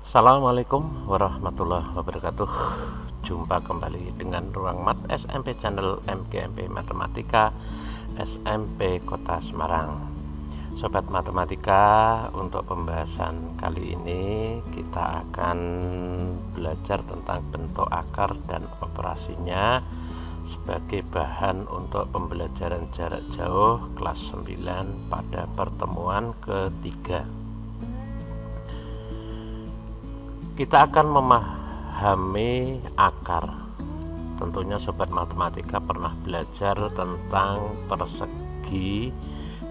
Assalamualaikum warahmatullahi wabarakatuh. Jumpa kembali dengan Ruang Mat SMP Channel MGMP Matematika SMP Kota Semarang. Sobat matematika, untuk pembahasan kali ini kita akan belajar tentang bentuk akar dan operasinya sebagai bahan untuk pembelajaran jarak jauh kelas 9 pada pertemuan ketiga. Kita akan memahami akar. Tentunya sobat matematika pernah belajar tentang persegi.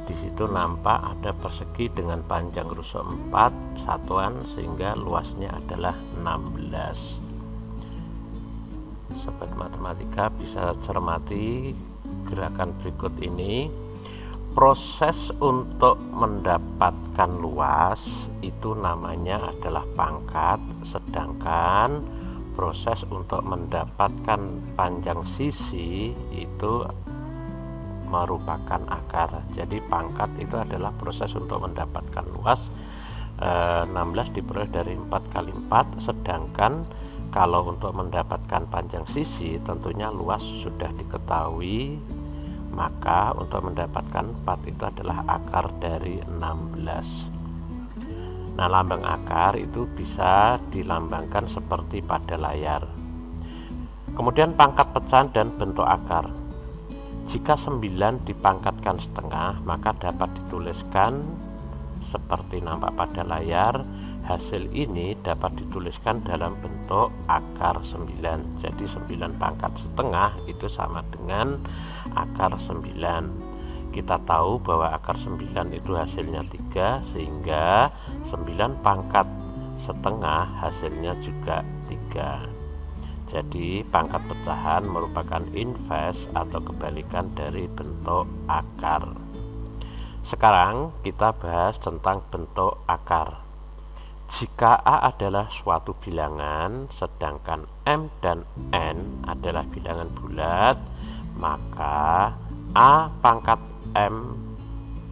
Di situ nampak ada persegi dengan panjang rusuk 4 satuan sehingga luasnya adalah 16. Sobat matematika bisa cermati gerakan berikut ini. Proses untuk mendapatkan luas itu namanya adalah pangkat, sedangkan proses untuk mendapatkan panjang sisi itu merupakan akar. Jadi pangkat itu adalah proses untuk mendapatkan luas 16 diperoleh dari 4 kali 4, sedangkan kalau untuk mendapatkan panjang sisi tentunya luas sudah diketahui, maka untuk mendapatkan 4 itu adalah akar dari 16. Nah, lambang akar itu bisa dilambangkan seperti pada layar. Kemudian pangkat pecahan dan bentuk akar. Jika 9 dipangkatkan setengah, maka dapat dituliskan seperti nampak pada layar. Hasil ini dapat dituliskan dalam bentuk akar 9. Jadi 9 pangkat setengah itu sama dengan akar 9. Kita tahu bahwa akar 9 itu hasilnya 3, sehingga 9 pangkat setengah hasilnya juga 3. Jadi pangkat pecahan merupakan inverse atau kebalikan dari bentuk akar. Sekarang kita bahas tentang bentuk akar. Jika A adalah suatu bilangan, sedangkan M dan N adalah bilangan bulat, maka A pangkat M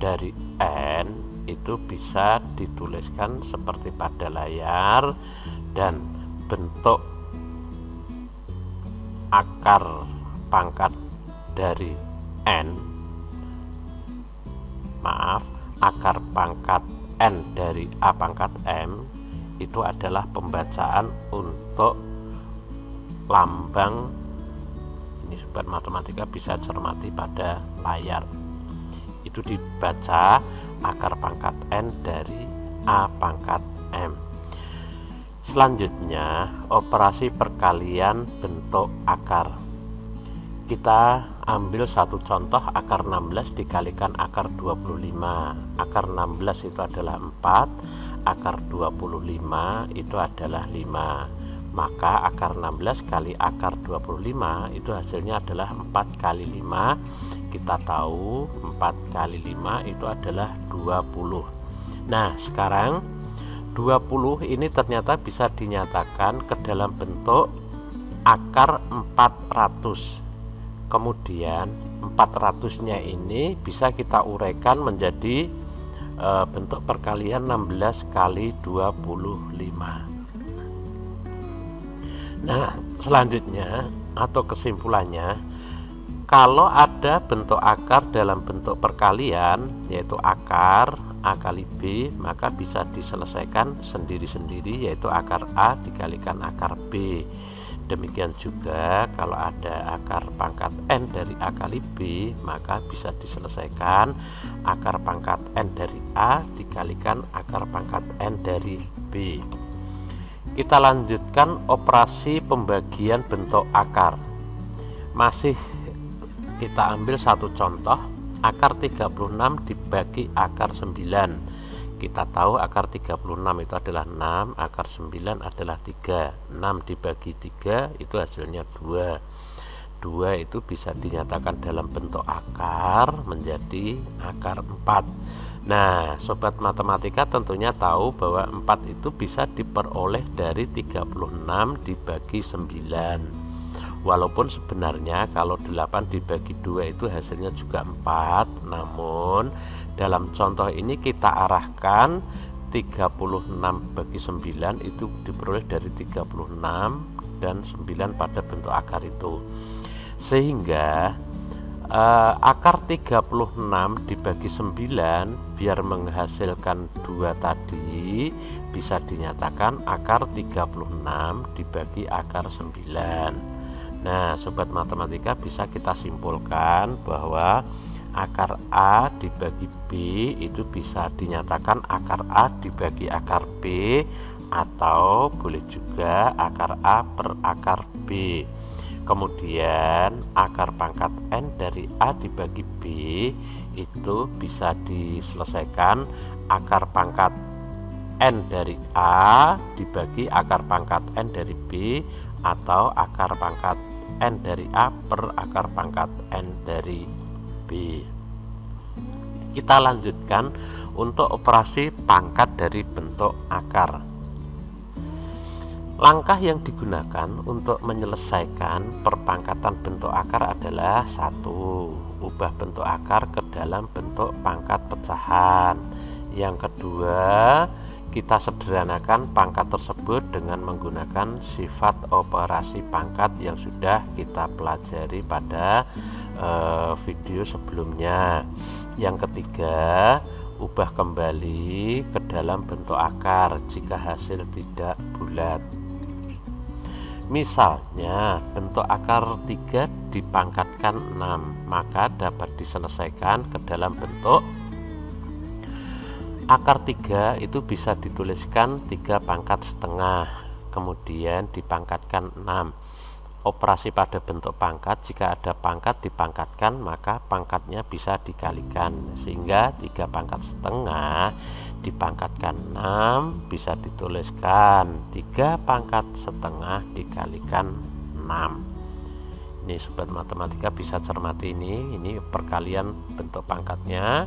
dari N itu bisa dituliskan seperti pada layar, dan bentuk akar pangkat dari akar pangkat N dari A pangkat M itu adalah pembacaan untuk lambang. Ini sobat matematika bisa cermati pada layar. Itu dibaca akar pangkat N dari A pangkat M. Selanjutnya, operasi perkalian bentuk akar. Kita ambil satu contoh, akar 16 dikalikan akar 25. Akar 16 itu adalah 4, akar 25 itu adalah 5. Maka akar 16 kali akar 25 itu hasilnya adalah 4 kali 5. Kita tahu 4 kali 5 itu adalah 20. Nah, sekarang 20 ini ternyata bisa dinyatakan ke dalam bentuk akar 400. Kemudian 400-nya ini bisa kita uraikan menjadi bentuk perkalian 16 kali 25. Nah, selanjutnya atau kesimpulannya, kalau ada bentuk akar dalam bentuk perkalian, yaitu akar A kali B, maka bisa diselesaikan sendiri-sendiri, yaitu akar A dikalikan akar B. Demikian juga kalau ada akar pangkat N dari A kali B, maka bisa diselesaikan akar pangkat N dari A dikalikan akar pangkat N dari B. Kita lanjutkan operasi pembagian bentuk akar. Masih kita ambil satu contoh, akar 36 dibagi akar 9. Kita tahu akar 36 itu adalah 6, akar 9 adalah 3. 6 dibagi 3 itu hasilnya 2. 2 itu bisa dinyatakan dalam bentuk akar menjadi akar 4. Nah, sobat matematika tentunya tahu bahwa 4 itu bisa diperoleh dari 36 dibagi 9. Walaupun sebenarnya kalau 8 dibagi 2 itu hasilnya juga 4, namun dalam contoh ini kita arahkan 36/9 itu diperoleh dari 36 dan 9 pada bentuk akar itu, sehingga akar 36 dibagi 9 biar menghasilkan 2 tadi bisa dinyatakan akar 36 dibagi akar 9. Nah, sobat matematika, bisa kita simpulkan bahwa akar A dibagi B itu bisa dinyatakan akar A dibagi akar B, atau boleh juga akar A per akar B. Kemudian akar pangkat N dari A dibagi B itu bisa diselesaikan akar pangkat N dari A dibagi akar pangkat N dari B, atau akar pangkat N dari A per akar pangkat N dari B. Kita lanjutkan untuk operasi pangkat dari bentuk akar. Langkah yang digunakan untuk menyelesaikan perpangkatan bentuk akar adalah: 1. Ubah bentuk akar ke dalam bentuk pangkat pecahan. Yang kedua, kita sederhanakan pangkat tersebut dengan menggunakan sifat operasi pangkat yang sudah kita pelajari pada video sebelumnya. Yang ketiga, ubah kembali ke dalam bentuk akar jika hasil tidak bulat. Misalnya bentuk akar 3 dipangkatkan 6, maka dapat diselesaikan ke dalam bentuk akar 3 itu bisa dituliskan 3 pangkat setengah, kemudian dipangkatkan 6. Operasi pada bentuk pangkat, jika ada pangkat dipangkatkan maka pangkatnya bisa dikalikan, sehingga 3 pangkat setengah dipangkatkan 6 bisa dituliskan 3 pangkat setengah dikalikan 6. Ini sobat matematika bisa cermati ini perkalian bentuk pangkatnya.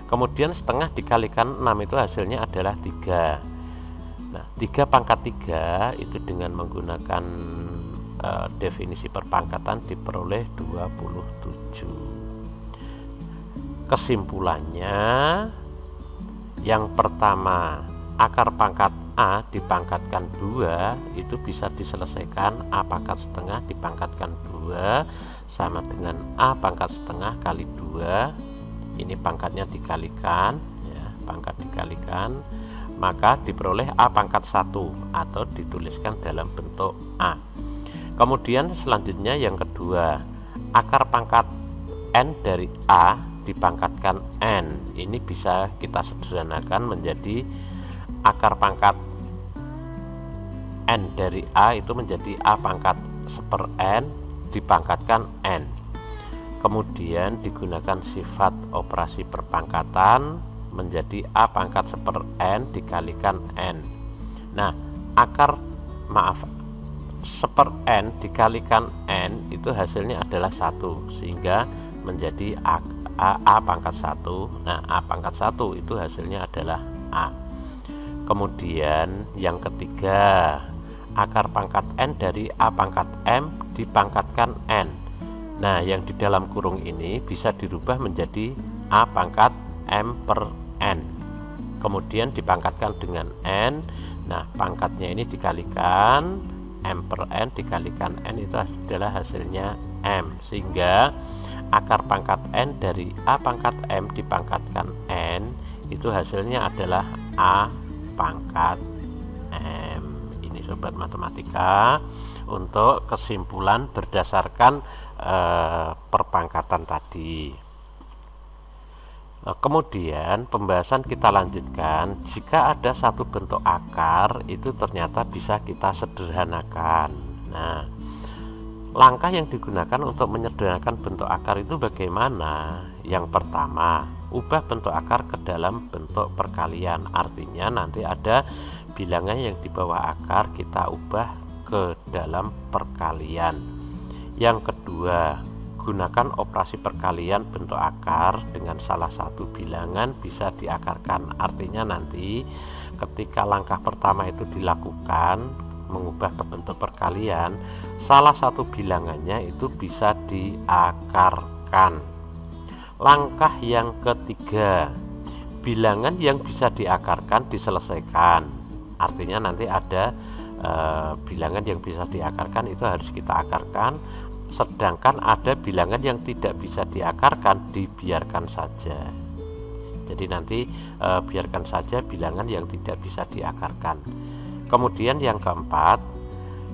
Kemudian setengah dikalikan 6 itu hasilnya adalah 3. Nah, 3 pangkat 3 itu dengan menggunakan definisi perpangkatan diperoleh 27. Kesimpulannya, yang pertama, akar pangkat A dipangkatkan 2 itu bisa diselesaikan A pangkat setengah dipangkatkan 2 sama dengan A pangkat setengah kali 2. Ini pangkatnya dikalikan, ya, pangkat dikalikan, maka diperoleh A pangkat 1 atau dituliskan dalam bentuk A. Kemudian selanjutnya yang kedua, akar pangkat N dari A dipangkatkan N. Ini bisa kita sederhanakan menjadi akar pangkat N dari A itu menjadi A pangkat 1/N dipangkatkan N. Kemudian digunakan sifat operasi perpangkatan menjadi A pangkat 1/N dikalikan N. Nah, akar 1/N dikalikan N itu hasilnya adalah 1, sehingga menjadi A pangkat 1. Nah, A pangkat 1 itu hasilnya adalah A. Kemudian yang ketiga, akar pangkat N dari A pangkat M dipangkatkan N. Nah, yang di dalam kurung ini bisa dirubah menjadi A pangkat M per N, kemudian dipangkatkan dengan N. Nah, pangkatnya ini dikalikan M per N dikalikan N itu adalah hasilnya M, sehingga akar pangkat N dari A pangkat M dipangkatkan N itu hasilnya adalah A pangkat M. Ini sobat matematika untuk kesimpulan berdasarkan perpangkatan tadi. Kemudian pembahasan kita lanjutkan, jika ada satu bentuk akar itu ternyata bisa kita sederhanakan. Nah, langkah yang digunakan untuk menyederhanakan bentuk akar itu bagaimana? Yang pertama, ubah bentuk akar ke dalam bentuk perkalian. Artinya nanti ada bilangan yang di bawah akar kita ubah ke dalam perkalian. Yang kedua, gunakan operasi perkalian bentuk akar dengan salah satu bilangan bisa diakarkan. Artinya nanti ketika langkah pertama itu dilakukan mengubah ke bentuk perkalian, salah satu bilangannya itu bisa diakarkan. Langkah yang ketiga, bilangan yang bisa diakarkan diselesaikan. Artinya nanti ada bilangan yang bisa diakarkan itu harus kita akarkan, sedangkan ada bilangan yang tidak bisa diakarkan dibiarkan saja. Jadi nanti biarkan saja bilangan yang tidak bisa diakarkan. Kemudian yang keempat,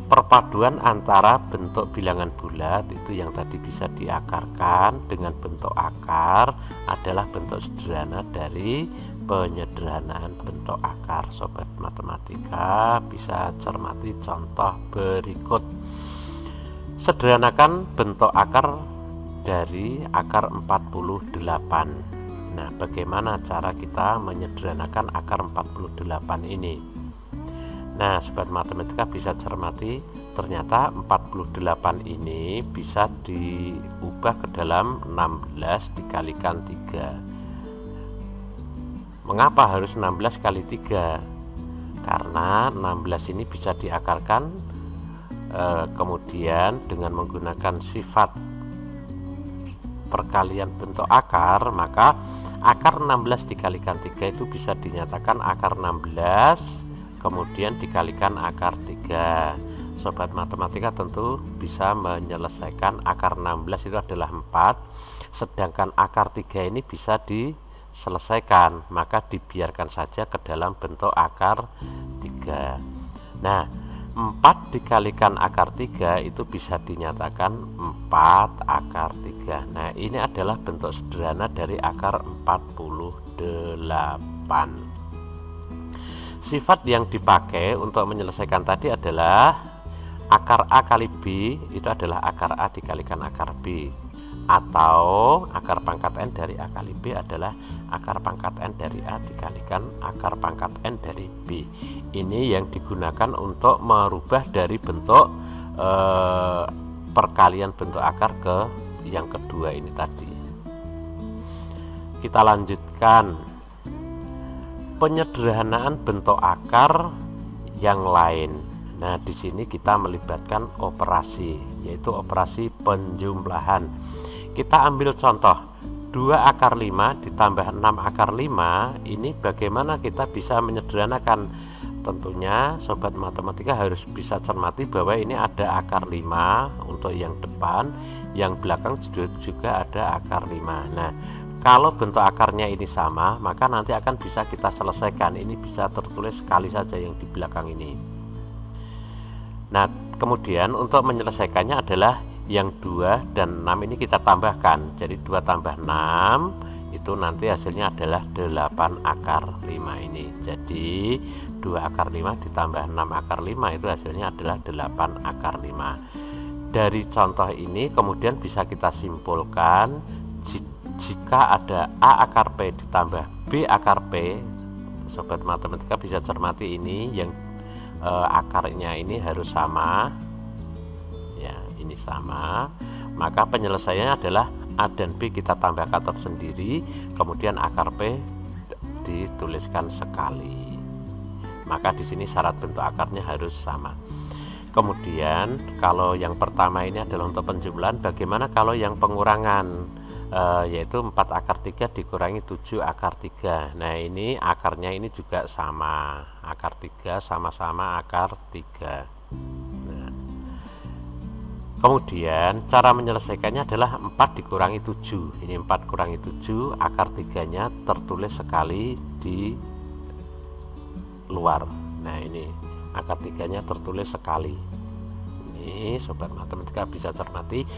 perpaduan antara bentuk bilangan bulat itu yang tadi bisa diakarkan dengan bentuk akar adalah bentuk sederhana dari penyederhanaan bentuk akar. Sobat matematika bisa cermati contoh berikut. Sederhanakan bentuk akar dari akar 48. Nah, bagaimana cara kita menyederhanakan akar 48 ini? Nah, sobat matematika bisa cermati, ternyata 48 ini bisa diubah ke dalam 16 dikalikan 3. Mengapa harus 16 kali 3? Karena 16 ini bisa diakarkan kemudian dengan menggunakan sifat perkalian bentuk akar, maka akar 16 dikalikan 3 itu bisa dinyatakan akar 16 kemudian dikalikan akar 3. Sobat matematika tentu bisa menyelesaikan akar 16 itu adalah 4, sedangkan akar 3 ini bisa diselesaikan, maka dibiarkan saja ke dalam bentuk akar 3. Nah, 4 dikalikan akar 3 itu bisa dinyatakan 4 akar 3. Nah, ini adalah bentuk sederhana dari akar 48. Sifat yang dipakai untuk menyelesaikan tadi adalah akar A kali B itu adalah akar A dikalikan akar B, atau akar pangkat N dari A kali B adalah akar pangkat N dari A dikalikan akar pangkat N dari B. Ini yang digunakan untuk merubah dari bentuk perkalian bentuk akar ke yang kedua ini tadi. Kita lanjutkan penyederhanaan bentuk akar yang lain. Nah, di sini kita melibatkan operasi, yaitu operasi penjumlahan. Kita ambil contoh 2 akar 5 ditambah 6 akar 5. Ini bagaimana kita bisa menyederhanakan? Tentunya sobat matematika harus bisa cermati bahwa ini ada akar 5 untuk yang depan, yang belakang juga ada akar 5. Nah, kalau bentuk akarnya ini sama, maka nanti akan bisa kita selesaikan. Ini bisa tertulis sekali saja yang di belakang ini. Nah, kemudian untuk menyelesaikannya adalah yang 2 dan 6 ini kita tambahkan. Jadi 2 tambah 6 itu nanti hasilnya adalah 8 akar 5 ini. Jadi 2 akar 5 ditambah 6 akar 5 itu hasilnya adalah 8 akar 5. Dari contoh ini kemudian bisa kita simpulkan, jika ada A akar P ditambah B akar P, sobat matematika bisa cermati ini yang akarnya ini harus sama, ya ini sama, maka penyelesaiannya adalah A dan B kita tambahkan tersendiri, kemudian akar P dituliskan sekali. Maka di sini syarat bentuk akarnya harus sama. Kemudian kalau yang pertama ini adalah untuk penjumlahan, bagaimana kalau yang pengurangan? Yaitu 4 akar 3 dikurangi 7 akar 3. Nah, ini akarnya ini juga sama, akar 3 sama-sama akar 3. Nah, kemudian cara menyelesaikannya adalah 4 dikurangi 7. Ini 4 kurangi 7, akar 3-nya tertulis sekali di luar. Nah, ini akar 3-nya tertulis sekali. Ini sobat matematika bisa cermati.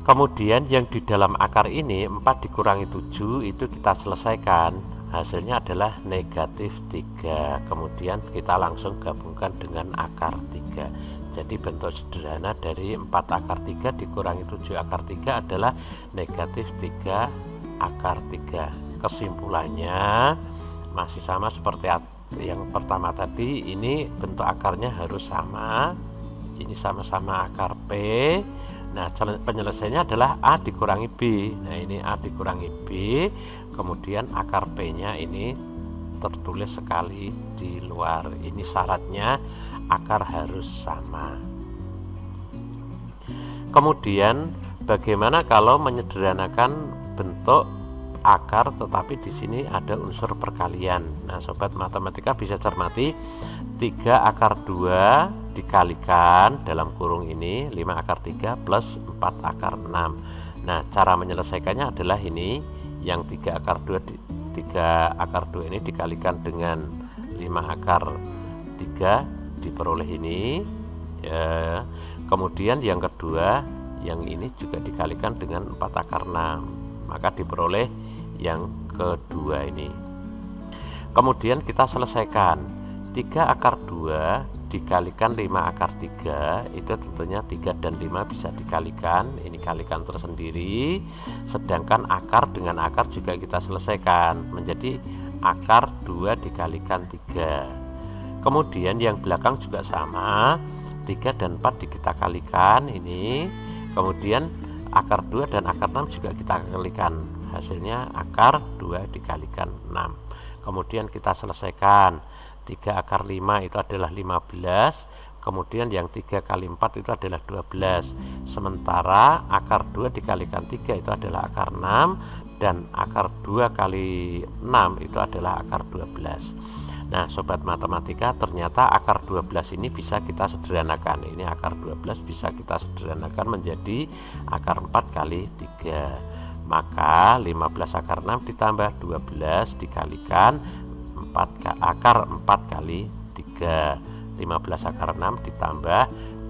Kemudian yang di dalam akar ini 4 dikurangi 7 itu kita selesaikan, hasilnya adalah negatif 3. Kemudian kita langsung gabungkan dengan akar 3. Jadi bentuk sederhana dari 4 akar 3 dikurangi 7 akar 3 adalah negatif 3 akar 3. Kesimpulannya masih sama seperti yang pertama tadi, ini bentuk akarnya harus sama, ini sama-sama akar P. Nah, penyelesaiannya adalah A dikurangi B. Nah, ini A dikurangi B, kemudian akar P-nya ini tertulis sekali di luar. Ini syaratnya akar harus sama. Kemudian bagaimana kalau menyederhanakan bentuk akar, tetapi di sini ada unsur perkalian. Nah, sobat matematika bisa cermati 3 akar 2 dikalikan dalam kurung ini 5 akar 3 plus 4 akar 6. Nah, cara menyelesaikannya adalah ini, yang 3 akar 2 ini dikalikan dengan 5 akar 3 diperoleh ini ya. Kemudian yang kedua, yang ini juga dikalikan dengan 4 akar 6, maka diperoleh yang kedua ini. Kemudian kita selesaikan 3 akar 2 dikalikan 5 akar 3, itu tentunya 3 dan 5 bisa dikalikan, ini kalikan tersendiri. Sedangkan akar dengan akar juga kita selesaikan, menjadi akar 2 dikalikan 3. Kemudian yang belakang juga sama, 3 dan 4 kita kalikan ini. Kemudian akar 2 dan akar 6 juga kita kalikan, hasilnya akar 2 dikalikan 6. Kemudian kita selesaikan 3 akar 5 itu adalah 15. Kemudian yang 3 kali 4 itu adalah 12. Sementara akar 2 dikalikan 3 itu adalah akar 6, dan akar 2 kali 6 itu adalah akar 12. Nah, sobat matematika, ternyata akar 12 ini bisa kita sederhanakan. Ini akar 12 bisa kita sederhanakan menjadi akar 4 kali 3. Maka 15 akar 6 ditambah 12 dikalikan akar 4 kali 3. 15 akar 6 ditambah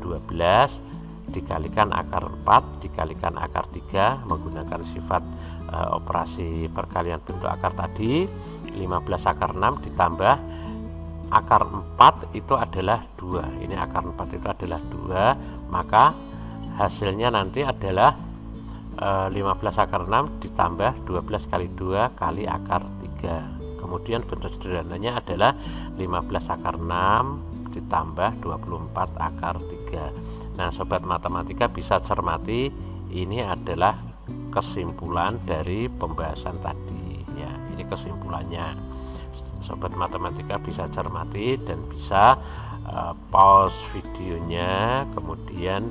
12 dikalikan akar 4 dikalikan akar 3 menggunakan sifat operasi perkalian bentuk akar tadi. 15 akar 6 ditambah akar 4 itu adalah 2. Ini akar 4 itu adalah 2, maka hasilnya nanti adalah 15 akar 6 ditambah 12 kali 2 kali akar 3. Kemudian bentuk sederhananya adalah 15 akar 6 ditambah 24 akar 3. Nah, sobat matematika bisa cermati, ini adalah kesimpulan dari pembahasan tadi ya. Ini kesimpulannya. Sobat matematika bisa cermati dan bisa pause videonya, kemudian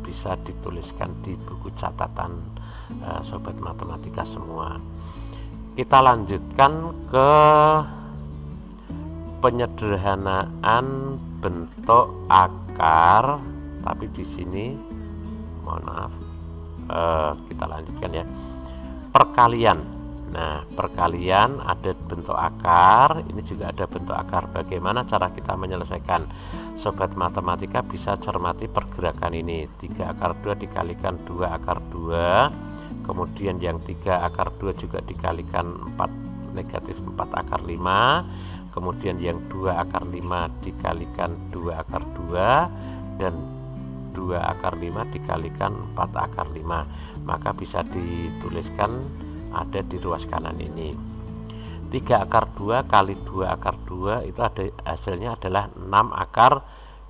bisa dituliskan di buku catatan sobat matematika semua. Kita lanjutkan ke penyederhanaan bentuk akar, tapi di sini mohon maaf, kita lanjutkan ya, perkalian. Nah, perkalian ada bentuk akar, ini juga ada bentuk akar. Bagaimana cara kita menyelesaikan? Sobat matematika bisa cermati pergerakan ini. 3 akar 2 dikalikan 2 akar 2. Kemudian yang 3 akar 2 juga dikalikan 4 negatif 4 akar 5. Kemudian yang 2 akar 5 dikalikan 2 akar 2, dan 2 akar 5 dikalikan 4 akar 5. Maka bisa dituliskan ada di ruas kanan ini. 3 akar 2 kali 2 akar 2 itu ada hasilnya adalah 6 akar.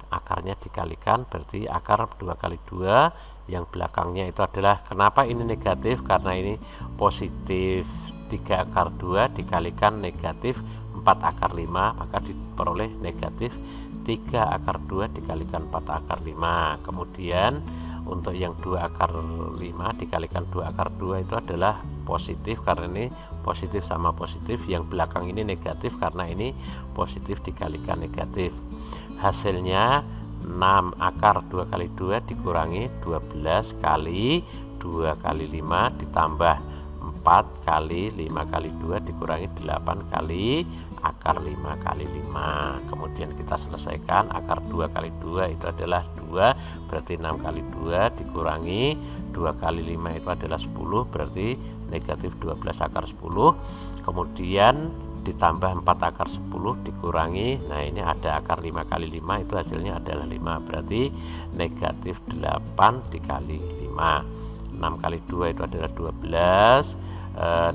Akarnya dikalikan berarti akar 2 kali 2. Yang belakangnya itu adalah, kenapa ini negatif? Karena ini positif. 3 akar 2 dikalikan negatif 4 akar 5, maka diperoleh negatif 3 akar 2 dikalikan 4 akar 5. Kemudian untuk yang 2 akar 5 dikalikan 2 akar 2 itu adalah positif, karena ini positif sama positif. Yang belakang ini negatif karena ini positif dikalikan negatif. Hasilnya 6 akar 2 kali 2 dikurangi 12 kali 2 kali 5 ditambah 4 kali 5 kali 2 dikurangi 8 kali akar 5 kali 5. Kemudian kita selesaikan, akar 2 kali 2 itu adalah 2, berarti 6 kali 2 dikurangi 2 kali 5 itu adalah 10, berarti negatif 12 akar 10. Kemudian ditambah 4 akar 10 dikurangi, nah ini ada akar 5 kali 5 itu hasilnya adalah 5, berarti negatif 8 dikali 5. 6 kali 2 itu adalah 12,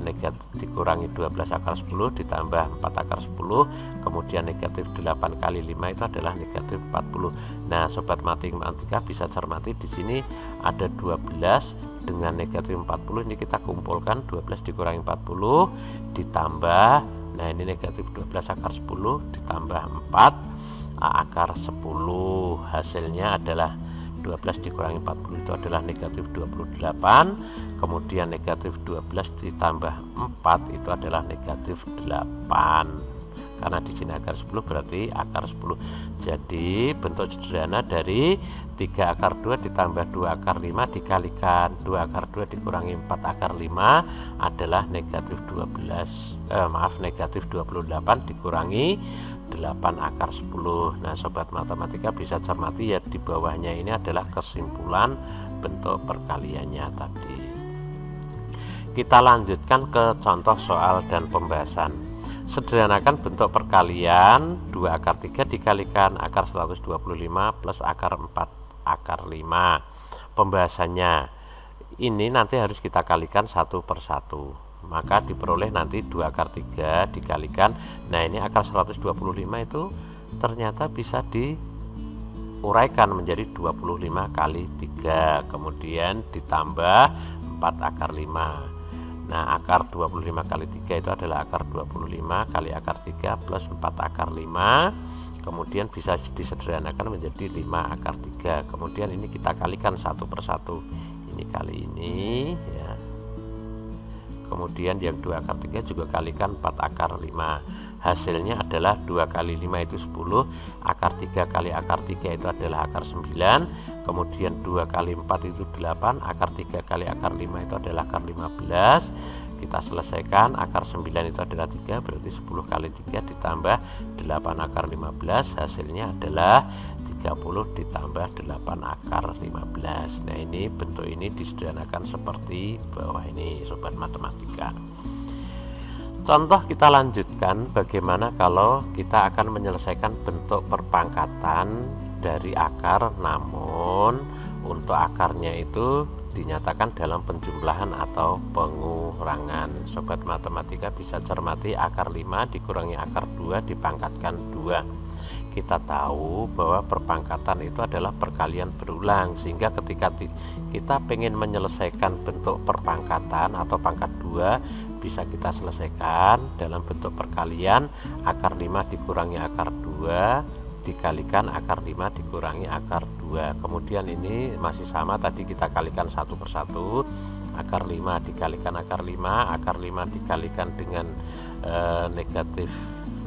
negatif dikurangi 12 akar 10 ditambah 4 akar 10, kemudian negatif 8 kali 5 itu adalah negatif 40. Nah, sobat matematika bisa cermati di sini ada 12 dengan negatif 40, ini kita kumpulkan 12 dikurangi 40 ditambah, nah ini negatif 12 akar 10 ditambah 4 akar 10, hasilnya adalah 12 dikurangi 40 itu adalah negatif 28, kemudian negatif 12 ditambah 4 itu adalah negatif 8. Karena di sini akar 10 berarti akar 10. Jadi bentuk sederhana dari 3 akar 2 ditambah 2 akar 5 dikalikan 2 akar 2 dikurangi 4 akar 5 adalah negatif negatif 28 dikurangi 8 akar 10. Nah sobat matematika bisa cermati ya, di bawahnya ini adalah kesimpulan bentuk perkaliannya tadi. Kita lanjutkan ke contoh soal dan pembahasan. Sederhanakan bentuk perkalian 2 akar 3 dikalikan akar 125 plus akar 4 akar 5. Pembahasannya ini nanti harus kita kalikan satu per satu, maka diperoleh nanti 2 akar 3 dikalikan, nah ini akar 125 itu ternyata bisa diuraikan menjadi 25 kali 3, kemudian ditambah 4 akar 5. Nah akar 25 kali 3 itu adalah akar 25 kali akar 3 plus 4 akar 5, kemudian bisa disederhanakan menjadi 5 akar 3. Kemudian ini kita kalikan satu per satu, ini kali ini ya. Kemudian yang 2 akar 3 juga kalikan 4 akar 5. Hasilnya adalah 2 kali 5 itu 10, akar 3 kali akar 3 itu adalah akar 9, kemudian 2 kali 4 itu 8, akar 3 kali akar 5 itu adalah akar 15. Kita selesaikan, akar 9 itu adalah 3, berarti 10 kali 3 ditambah 8 akar 15, hasilnya adalah 30 ditambah 8 akar 15. Nah ini bentuk ini disederhanakan seperti bawah ini sobat matematika. Contoh kita lanjutkan, bagaimana kalau kita akan menyelesaikan bentuk perpangkatan dari akar, namun untuk akarnya itu dinyatakan dalam penjumlahan atau pengurangan. Sobat matematika bisa cermati akar 5 dikurangi akar 2 dipangkatkan 2. Kita tahu bahwa perpangkatan itu adalah perkalian berulang, sehingga ketika kita ingin menyelesaikan bentuk perpangkatan atau pangkat 2 bisa kita selesaikan dalam bentuk perkalian akar 5 dikurangi akar 2 dikalikan akar 5 dikurangi akar 2. Kemudian ini masih sama, tadi kita kalikan satu per satu, akar 5 dikalikan akar 5, akar 5 dikalikan dengan negatif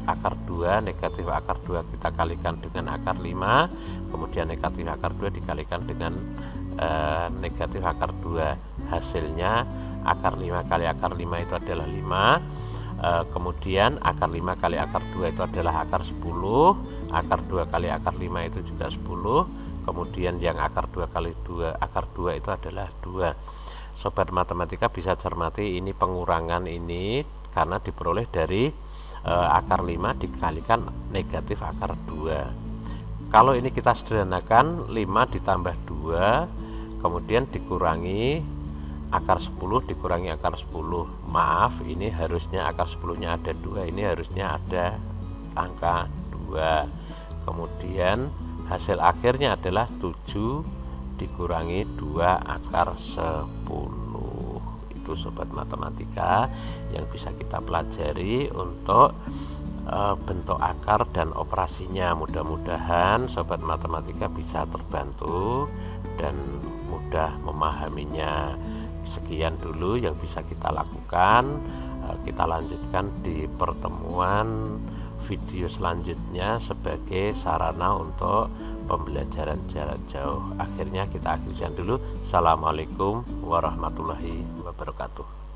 akar 2, negatif akar 2 kita kalikan dengan akar 5, kemudian negatif akar 2 dikalikan dengan negatif akar 2. Hasilnya akar 5 kali akar 5 itu adalah 5, kemudian akar 5 kali akar 2 itu adalah akar 10, akar 2 kali akar 5 itu juga 10, kemudian yang akar 2 kali 2 akar 2 itu adalah 2. Sobat matematika bisa cermati ini pengurangan ini karena diperoleh dari akar 5 dikalikan negatif akar 2. Kalau ini kita sederhanakan, 5 ditambah 2 kemudian dikurangi akar 10 dikurangi akar 10. Maaf, ini harusnya akar 10 nya ada 2, ini harusnya ada angka 2. Kemudian hasil akhirnya adalah 7 dikurangi 2 akar 10. Itu sobat matematika yang bisa kita pelajari untuk bentuk akar dan operasinya. Mudah-mudahan sobat matematika bisa terbantu dan mudah memahaminya. Sekian dulu yang bisa kita lakukan. Kita lanjutkan di pertemuan video selanjutnya sebagai sarana untuk pembelajaran jarak jauh. Akhirnya kita akhirkan dulu. Assalamualaikum warahmatullahi wabarakatuh.